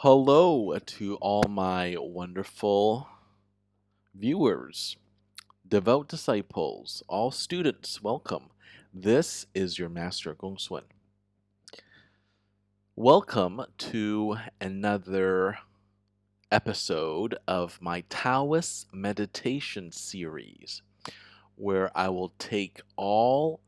Hello to all my wonderful viewers, devout disciples, all students, welcome. This is your Master GongSun. Welcome to another episode of my Taoist meditation series, where I will take all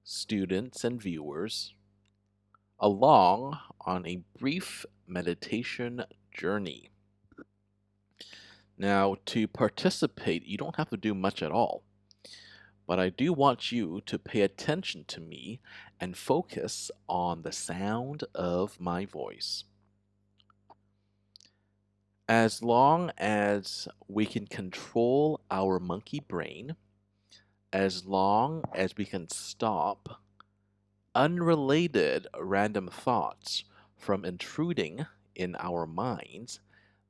students and viewers along on a brief meditation journey. Now, to participate, you don't have to do much at all, but I do want you to pay attention to me and focus on the sound of my voice. As long as we can control our monkey brain, as long as we can stop unrelated random thoughts from intruding in our minds,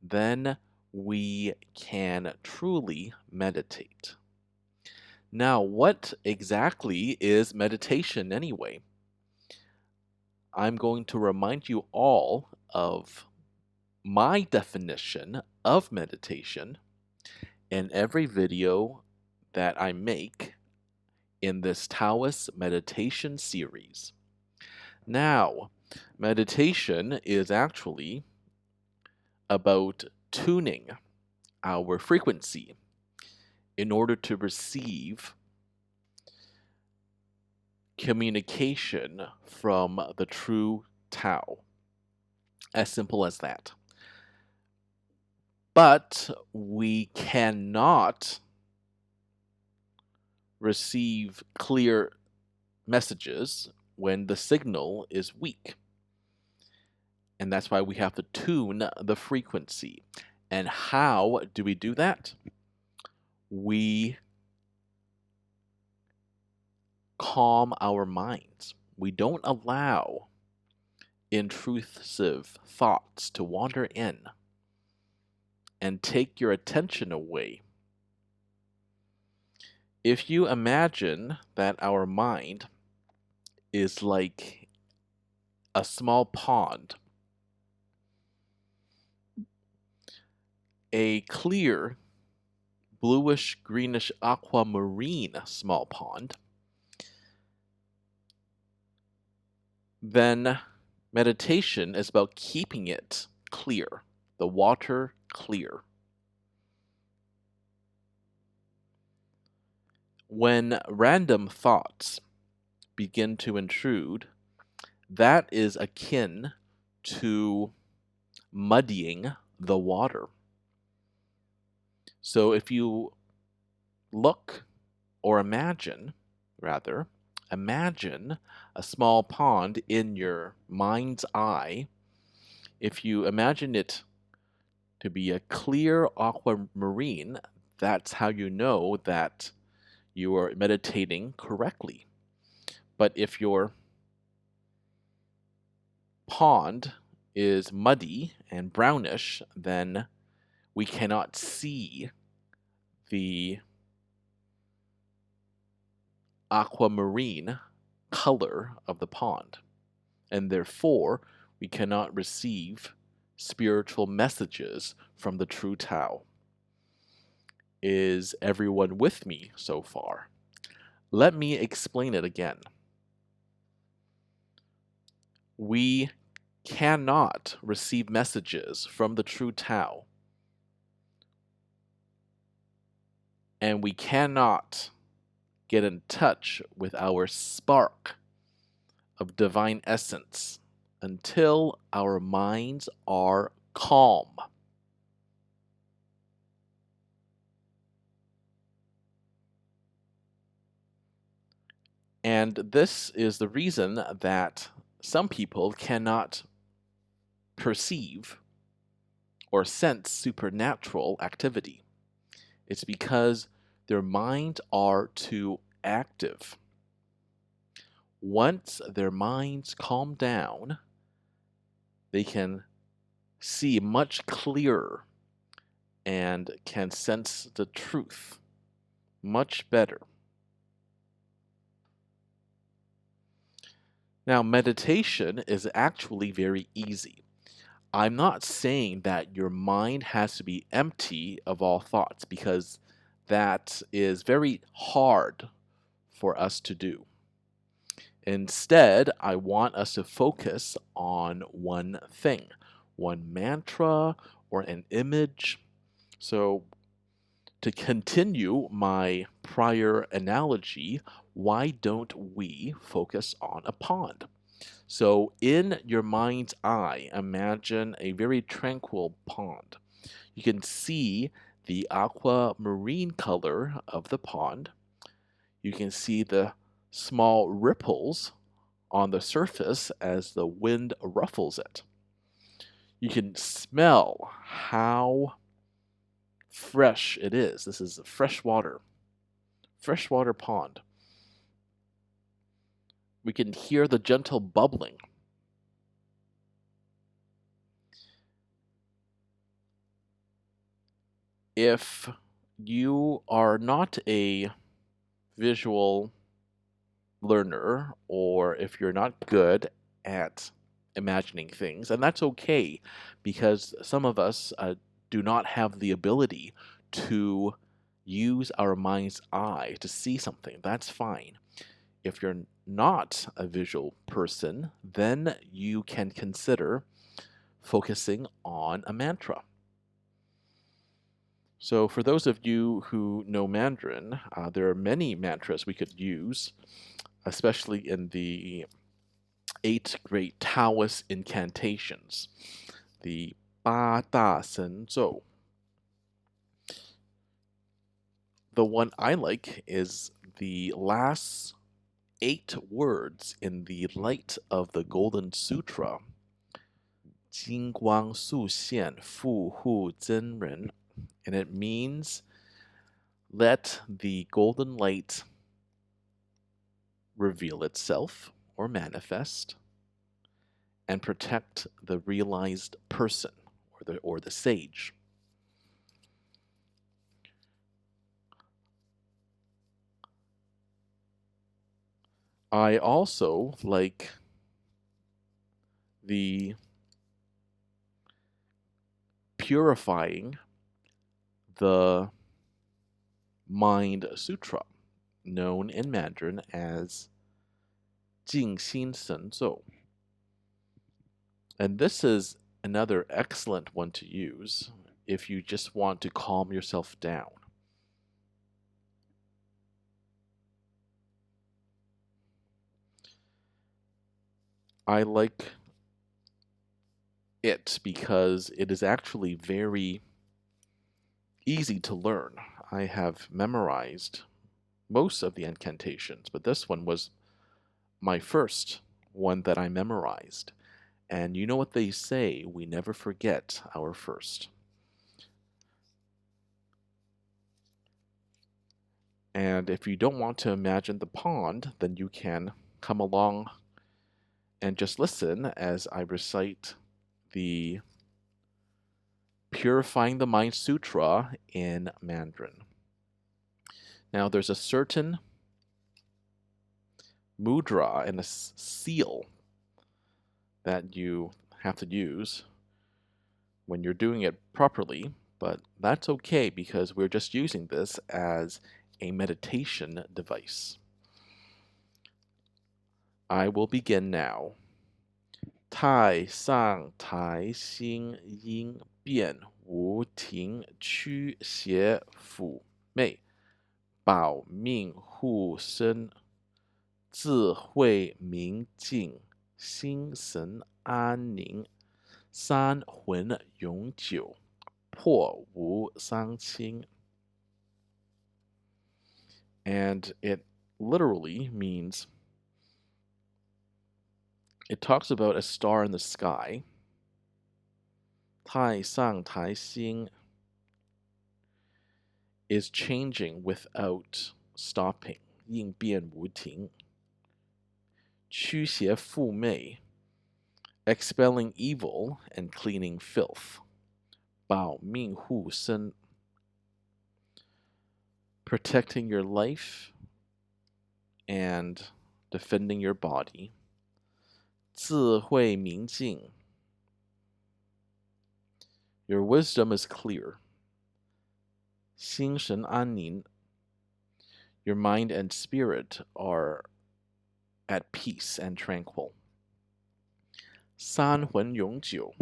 then we can truly meditate. Now, what exactly is meditation anyway? I'm going to remind you all of my definition of meditation in every video that I make in this Taoist meditation series. Now, meditation is actually about tuning our frequency in order to receive communication from the true Tao. As simple as that. But we cannot receive clear messages when the signal is weak. And that's why we have to tune the frequency. And how do we do that? We calm our minds. We don't allow intrusive thoughts to wander in and take your attention away. If you imagine that our mind is like a small pond, a clear bluish greenish aquamarine small pond, then meditation is about keeping it clear, the water clear. When random thoughts begin to intrude, that is akin to muddying the water. So if you look or imagine a small pond in your mind's eye. If you imagine it to be a clear aquamarine, that's how you know that you are meditating correctly. But if your pond is muddy and brownish, then we cannot see the aquamarine color of the pond, and therefore we cannot receive spiritual messages from the true Tao. Is everyone with me so far? Let me explain it again. We cannot receive messages from the true Tao, and we cannot get in touch with our spark of divine essence until our minds are calm. And this is the reason that some people cannot perceive or sense supernatural activity. It's because their minds are too active. Once their minds calm down, they can see much clearer and can sense the truth much better. Now, meditation is actually very easy. I'm not saying that your mind has to be empty of all thoughts, because that is very hard for us to do. Instead, I want us to focus on one thing, one mantra or an image. So, to continue my prior analogy, why don't we focus on a pond? So, in your mind's eye, imagine a very tranquil pond. You can see the aquamarine color of the pond. You can see the small ripples on the surface as the wind ruffles it. You can smell how fresh it is. This is freshwater pond. We can hear the gentle bubbling. If you are not a visual learner, or if you're not good at imagining things, and that's okay, because some of us do not have the ability to use our mind's eye to see something. That's fine. If you're not a visual person, then you can consider focusing on a mantra. So for those of you who know Mandarin, there are many mantras we could use, especially in the 8 great Taoist incantations, the 8大神咒. The one I like is the last 8 words in the light of the Golden Sutra, 金光速现富户真人, and it means let the golden light reveal itself or manifest and protect the realized person or the sage. I also like the Purifying the Mind Sutra, known in Mandarin as 静心神咒. And this is another excellent one to use if you just want to calm yourself down. I like it because it is actually very easy to learn. I have memorized most of the incantations, but this one was my first one that I memorized. And you know what they say, we never forget our first. And if you don't want to imagine the pond, then you can come along and just listen as I recite the Purifying the Mind Sutra in Mandarin. Now, there's a certain mudra and a seal that you have to use when you're doing it properly, but that's okay because we're just using this as a meditation device. I will begin now. 太上台心因变无停驱邪辅媚保命护身智慧明净心神安宁三魂永久破无伤亲. And it literally means, it talks about a star in the sky. 太上台星 is changing without stopping, 应变无停. 驱邪附媚 expelling evil and cleaning filth. 保命护身 protecting your life and defending your body. 智慧明净 Your wisdom is clear. 心神安宁. Your mind and spirit are at peace and tranquil. 三魂永久.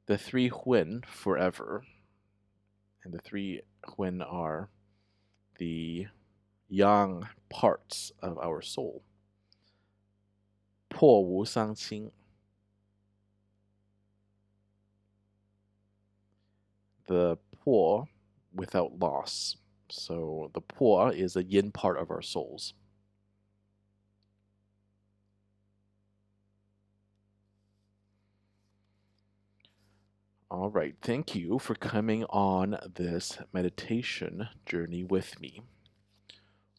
The three Huan forever. And the three Huan are the yang parts of our soul. 破无伤清. The po without loss. So the po is the yin part of our souls. All right, thank you for coming on this meditation journey with me.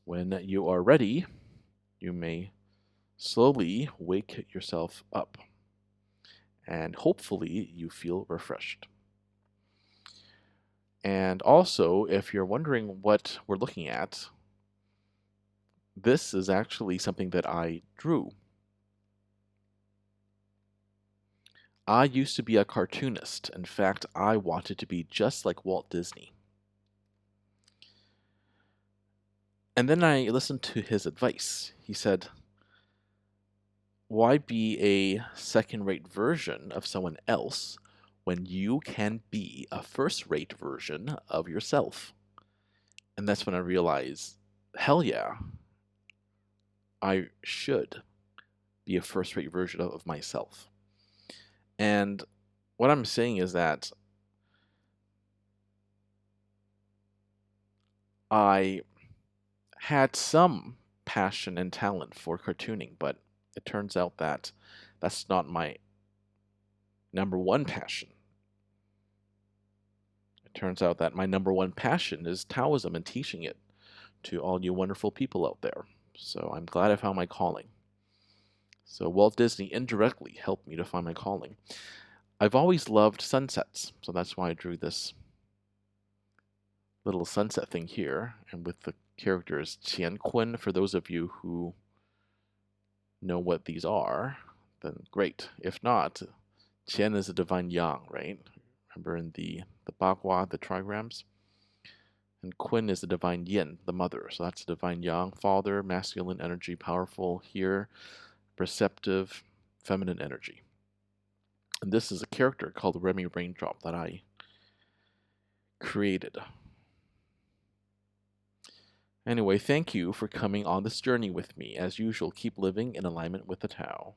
When you are ready, you may slowly wake yourself up, and hopefully you feel refreshed. And also, if you're wondering what we're looking at, this is actually something that I drew. I used to be a cartoonist. In fact, I wanted to be just like Walt Disney. And then I listened to his advice. He said, why be a second-rate version of someone else when you can be a first-rate version of yourself? And that's when I realized, hell yeah, I should be a first-rate version of myself. And what I'm saying is that I had some passion and talent for cartooning, but it turns out that that's not my number one passion. It turns out that my number one passion is Taoism and teaching it to all you wonderful people out there. So I'm glad I found my calling. So Walt Disney indirectly helped me to find my calling. I've always loved sunsets, so that's why I drew this little sunset thing here, and with the characters Qian Kun. For those of you who know what these are, then great. If not, Qian is a divine yang, right? Remember in the Bagua, the trigrams? And Kun is the divine yin, the mother. So that's the divine yang, father, masculine energy, powerful here, perceptive, feminine energy. And this is a character called Remy Raindrop that I created. Anyway, thank you for coming on this journey with me. As usual, keep living in alignment with the Tao.